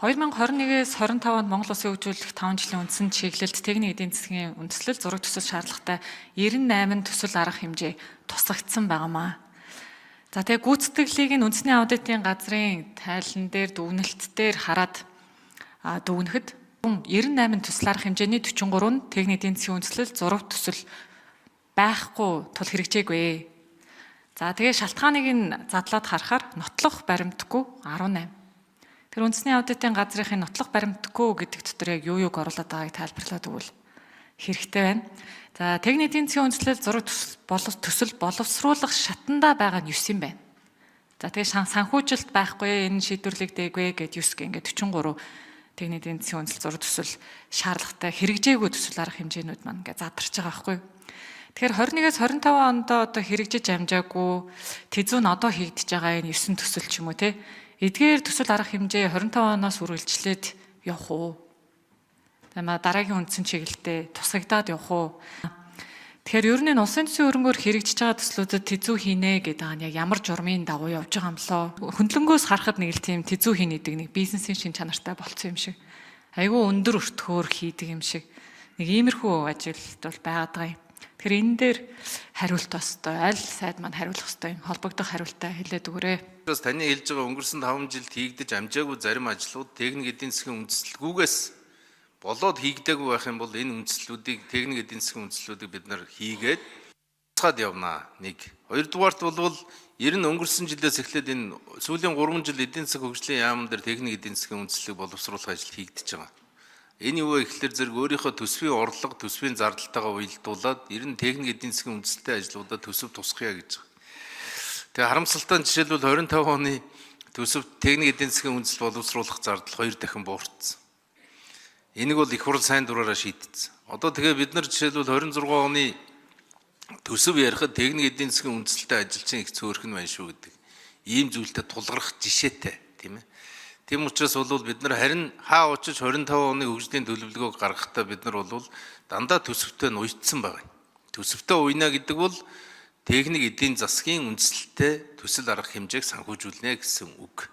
2021-с 25 онд Монгол Улсын хөгжүүлэх 5 жилийн үндсэн чиглэлд техник эдийн засгийн үндэслэл зураг төсөл шаардлагатай 98 төсөл арга хэмжээ тусгагдсан байнамаа. За тэгээ гүйцэтгэлийг нь үндэсний аудитын газрын тайлан дээр дүгнэлт дээр хараад дүгнэхэд 98 төсөл арга хэмжээний 43 нь техник эдийн засгийн үндэслэл зураг төсөл байхгүй тул хэрэгжээгүй. За тэгээ шалтгааныг нь задлаад харахаар нотлох баримтгүй 18. Тэр үндэсний аудитын газрын нотлох баримтгүй гэдэг дотор яг юу юуг оруулаад байгааг тайлбарлаад өгвөл хэрэгтэй байна. За техник эдийн засгийн үндэслэл зураг төсөл боловсруулах шатандаа байгаа нь 9 юм байна. За тэгээ санхүүжилт байхгүй энэ шийдвэрлэг дээгвэ гэд 9 ингээд 43 техник эдийн засгийн үндэслэл зураг төсөл шаардлагатай хэрэгжээгүй төсөл арга хэмжээнүүд маань ингээд задарч байгаа байхгүй. Тэгэхээр 21-с 25 онд одоо хэрэгжиж амжаагүй тэзүү нь одоо хийгдэж байгаа энэ 9 төсөл ч юм уу те. Эдгээр төсөл арга хэмжээ 25 оноос үргэлжлээд явах уу? Тамаа дараагийн үндсэн чиглэлтэй тусгагдаад явах уу? Тэгэхээр ер нь улсын төсвийн хөрөнгөөр хэрэгжиж байгаа төслүүдэд тэзүү хийнэ гэдэг нь яг ямар журмын дагуу явж байгаа юм лоо. Хөндлөнгөөс харахад нэг л тийм тэзүү хийнэ гэдэг нэг бизнесийн шин чанартай болцсон юм шиг. Айгүй өндөр өртгөөр хийдэг юм шиг. Нэг иймэрхүү ажилт бол байгаад байгаа юм. Тэгэхээр энэ дээр хариулт бастай аль сайд маань хариулах хэвээр юм холбогдох хариултаа хэлээд өгөөрэй. Бас таны хэлж байгаа өнгөрсөн 5 жилд хийгдэж амжаагүй зарим ажлууд техник эдийн засгийн үндэслэлгүйгээс болоод хийгдээгүй байх юм бол энэ үндэслэлүүдийг техник эдийн засгийн үндэслэлүүдийг бид нар хийгээд цаад явнаа. Нэг. Хоёрдугаарт бол ер нь өнгөрсөн жилээс эхлээд энэ сүүлийн 3 жил эдийн засаг хөгжлийн яамн дээр техник эдийн засгийн үндэслэлийг боловсруулах ажил хийгдэж байгаа. Энэ юу вэ гэхэлэр зэрэг өөрийнхөө төсвийн орлого, төсвийн зардалтайгаа уялдуулаад ер нь техник эдийн засгийн үндэслэлтэй ажлуудаа төсөв тусгая гэж байгаа. Тэгээ харамсалтай нь жишээлбэл 25 оны төсөв техник эдийн засгийн үндэслэл боловсруулах зардал 2 дахин буурсан. Энийг бол их хурл сайн дураараа шийдсэн. Одоо тэгээ бид нар жишээлбэл 26 оны төсөв ярихад техник эдийн засгийн үндэслэлтэй ажилчин их цөөрхөн байна шүү гэдэг. Ийм зүйлтэй тулгарх жишээтэй, тийм ээ. Тийм учраас бол бид нар харин хаа очиж 25 оны хөгжлийн төлөвлөгөөг гаргахдаа бид нар бол дандаа төсөвтэй нь уйдсан байгаа. Төсөвтэй уйна гэдэг бол техник эдийн засгийн үндэслэлтэй төсөл арга хэмжээг санхүүжүүлнэ гэсэн үг.